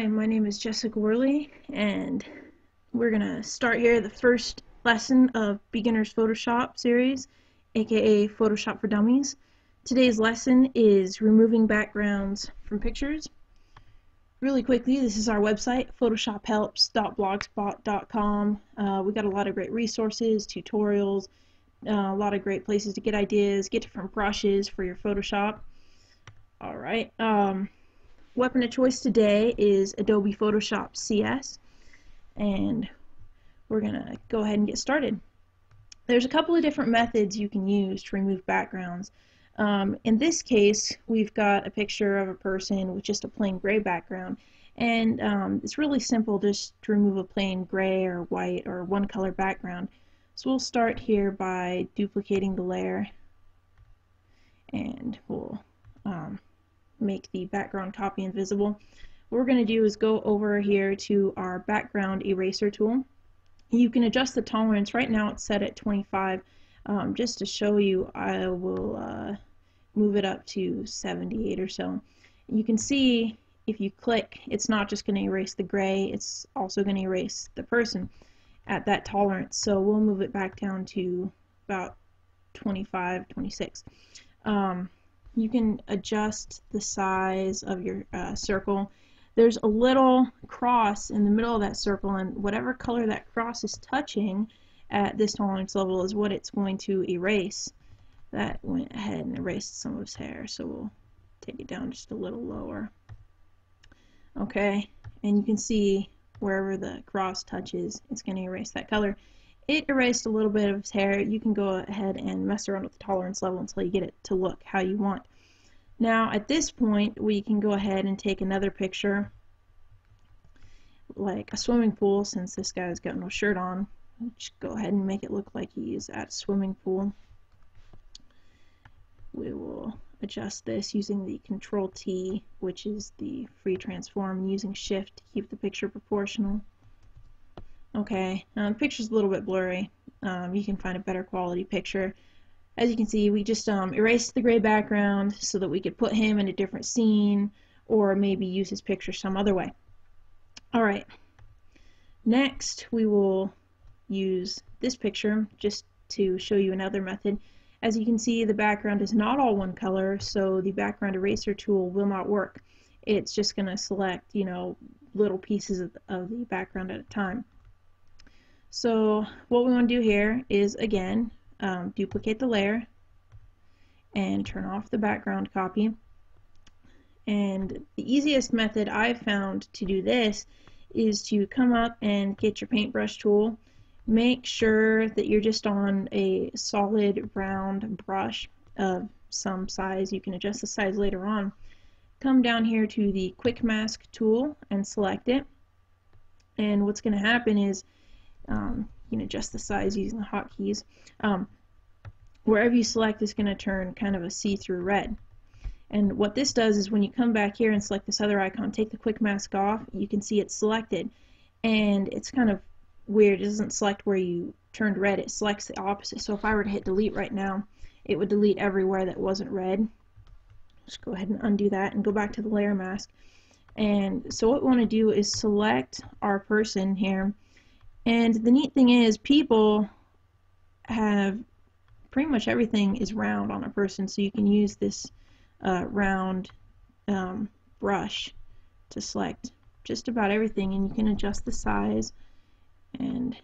Hi, my name is Jessica Worley, and we're gonna start here the first lesson of Beginner's Photoshop series, aka Photoshop for Dummies. Today's lesson is removing backgrounds from pictures. Really quickly, this is our website, photoshophelps.blogspot.com. We got a lot of great resources, tutorials, a lot of great places to get ideas, get different brushes for your Photoshop. Alright, weapon of choice today is Adobe Photoshop CS, and we're gonna go ahead and get started. There's a couple of different methods you can use to remove backgrounds. In this case, we've got a picture of a person with just a plain gray background, and it's really simple just to remove a plain gray or white or one color background. So we'll start here by duplicating the layer, and we'll make the background copy invisible. What we're going to do is go over here to our background eraser tool. You can adjust the tolerance. Right now it's set at 25. Just to show you, I will move it up to 78 or so. You can see if you click, it's not just going to erase the gray, it's also going to erase the person at that tolerance. So we'll move it back down to about 25, 26. You can adjust the size of your circle. There's a little cross in the middle of that circle, and whatever color that cross is touching at this tolerance level is what it's going to erase. That went ahead and erased some of his hair, so we'll take it down just a little lower. Okay, and you can see wherever the cross touches, it's going to erase that color. It erased a little bit of his hair. You can go ahead and mess around with the tolerance level until you get it to look how you want. Now at this point we can go ahead and take another picture, like a swimming pool, since this guy's got no shirt on. Just go ahead and make it look like he's at a swimming pool. We will adjust this using the Control T, which is the free transform, and using Shift to keep the picture proportional. Okay, the picture's a little bit blurry. You can find a better quality picture. As you can see, we just erased the gray background so that we could put him in a different scene, or maybe use his picture some other way. Alright, next we will use this picture just to show you another method. As you can see, the background is not all one color, so the background eraser tool will not work. It's just going to select, little pieces of the background at a time. So what we want to do here is, again, duplicate the layer and turn off the background copy. And the easiest method I've found to do this is to come up and get your paintbrush tool. Make sure that you're just on a solid round brush of some size. You can adjust the size later on. Come down here to the quick mask tool and select it. And what's going to happen is you can adjust the size using the hotkeys. Wherever you select is going to turn kind of a see-through red. And what this does is when you come back here and select this other icon, take the quick mask off, you can see it's selected. And it's kind of weird. It doesn't select where you turned red, it selects the opposite. So if I were to hit delete right now, it would delete everywhere that wasn't red. Just go ahead and undo that and go back to the layer mask. And so what we want to do is select our person here. And the neat thing is, people have pretty much everything is round on a person, so you can use this round brush to select just about everything, and you can adjust the size and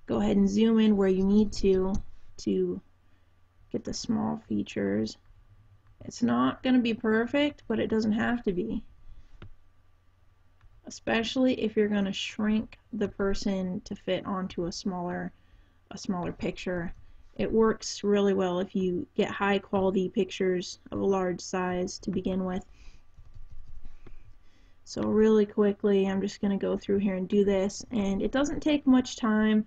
go ahead and zoom in where you need to get the small features. It's not going to be perfect, but it doesn't have to be, especially if you're going to shrink the person to fit onto a smaller picture. It works really well if you get high quality pictures of a large size to begin with. So really quickly, I'm just going to go through here and do this, and it doesn't take much time.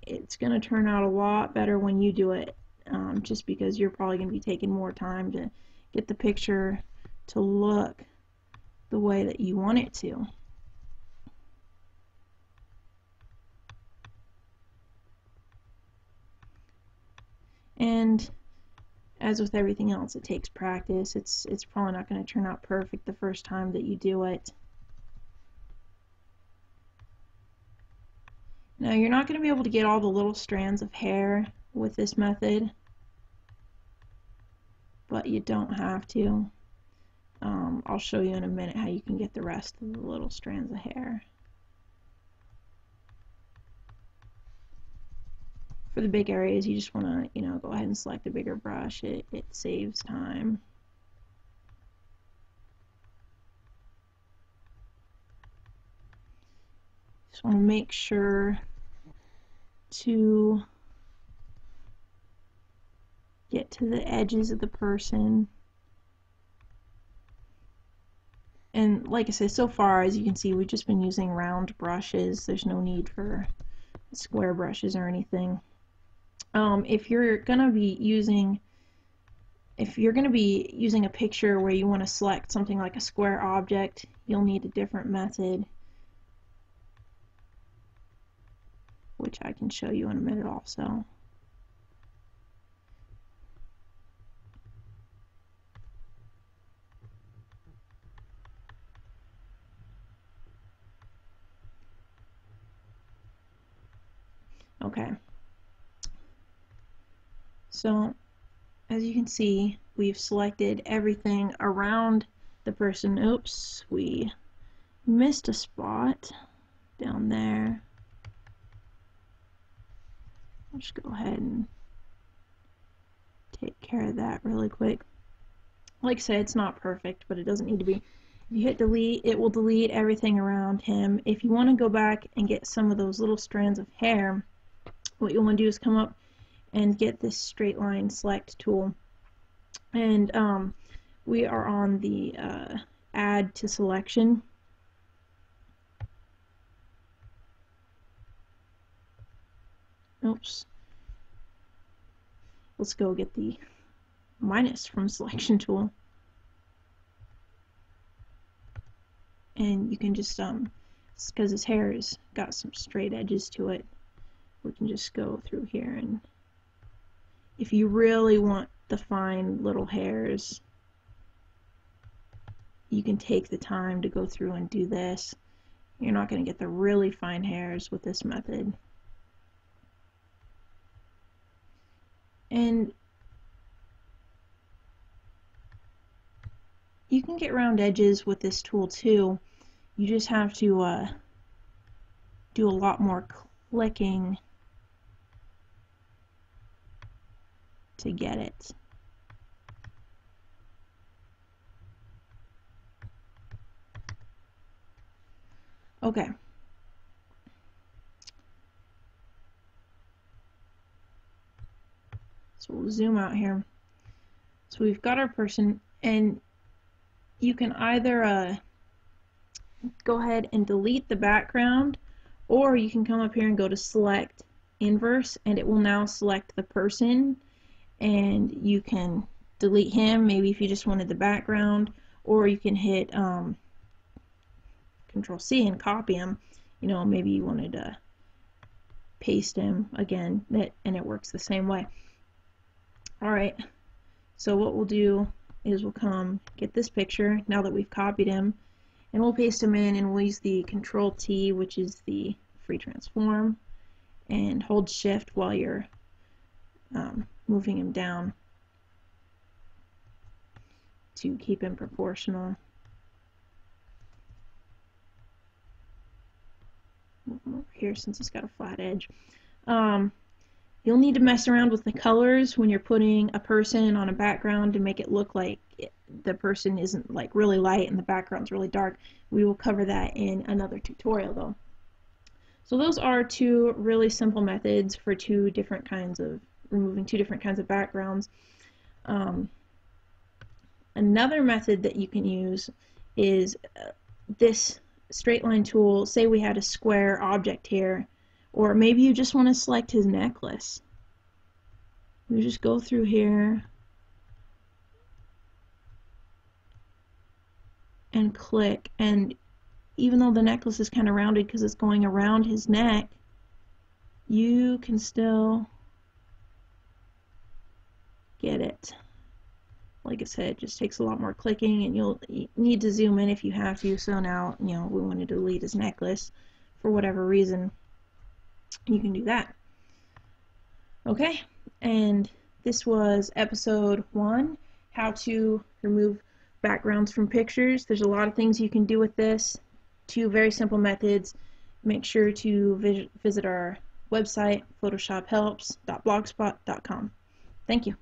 It's going to turn out a lot better when you do it, just because you're probably going to be taking more time to get the picture to look the way that you want it to. And as with everything else, it takes practice. It's probably not going to turn out perfect the first time that you do it. Now, you're not going to be able to get all the little strands of hair with this method, but you don't have to. I'll show you in a minute how you can get the rest of the little strands of hair. For the big areas, you just want to, go ahead and select a bigger brush. It saves time. Just want to make sure to get to the edges of the person. And like I said, so far, as you can see, we've just been using round brushes. There's no need for square brushes or anything. If you're gonna be using a picture where you want to select something like a square object, you'll need a different method, which I can show you in a minute also. Okay. So, as you can see, we've selected everything around the person. Oops, we missed a spot down there. I'll just go ahead and take care of that really quick. Like I said, it's not perfect, but it doesn't need to be. If you hit delete, it will delete everything around him. If you want to go back and get some of those little strands of hair, what you'll want to do is come up and get this straight line select tool. And we are on the add to selection. Oops. Let's go get the minus from selection tool. And you can just, because his hair has got some straight edges to it, we can just go through here, and if you really want the fine little hairs, you can take the time to go through and do this. You're not going to get the really fine hairs with this method. And you can get round edges with this tool too. You just have to do a lot more clicking to get it. Okay. So we'll zoom out here. So we've got our person, and you can either go ahead and delete the background, or you can come up here and go to select inverse, and it will now select the person, and you can delete him maybe if you just wanted the background, or you can hit Control C and copy him. Maybe you wanted to paste him again, and it works the same way. Alright, so what we'll do is we'll come get this picture now that we've copied him, and we'll paste him in, and we'll use the Control T, which is the free transform, and hold shift while you're moving him down to keep him proportional. Move him over here since he's got a flat edge. You'll need to mess around with the colors when you're putting a person on a background to make it look like the person isn't like really light and the background's really dark. We will cover that in another tutorial though. So those are two really simple methods for removing two different kinds of backgrounds. Another method that you can use is this straight line tool. Say we had a square object here, or maybe you just want to select his necklace. You just go through here and click, and even though the necklace is kind of rounded because it's going around his neck, you can still get it. like I said, it just takes a lot more clicking, and you'll need to zoom in if you have to. So now, we want to delete his necklace for whatever reason, you can do that. Okay, and this was episode 1, how to remove backgrounds from pictures. There's a lot of things you can do with this. 2 very simple methods. Make sure to visit our website, photoshophelps.blogspot.com. Thank you.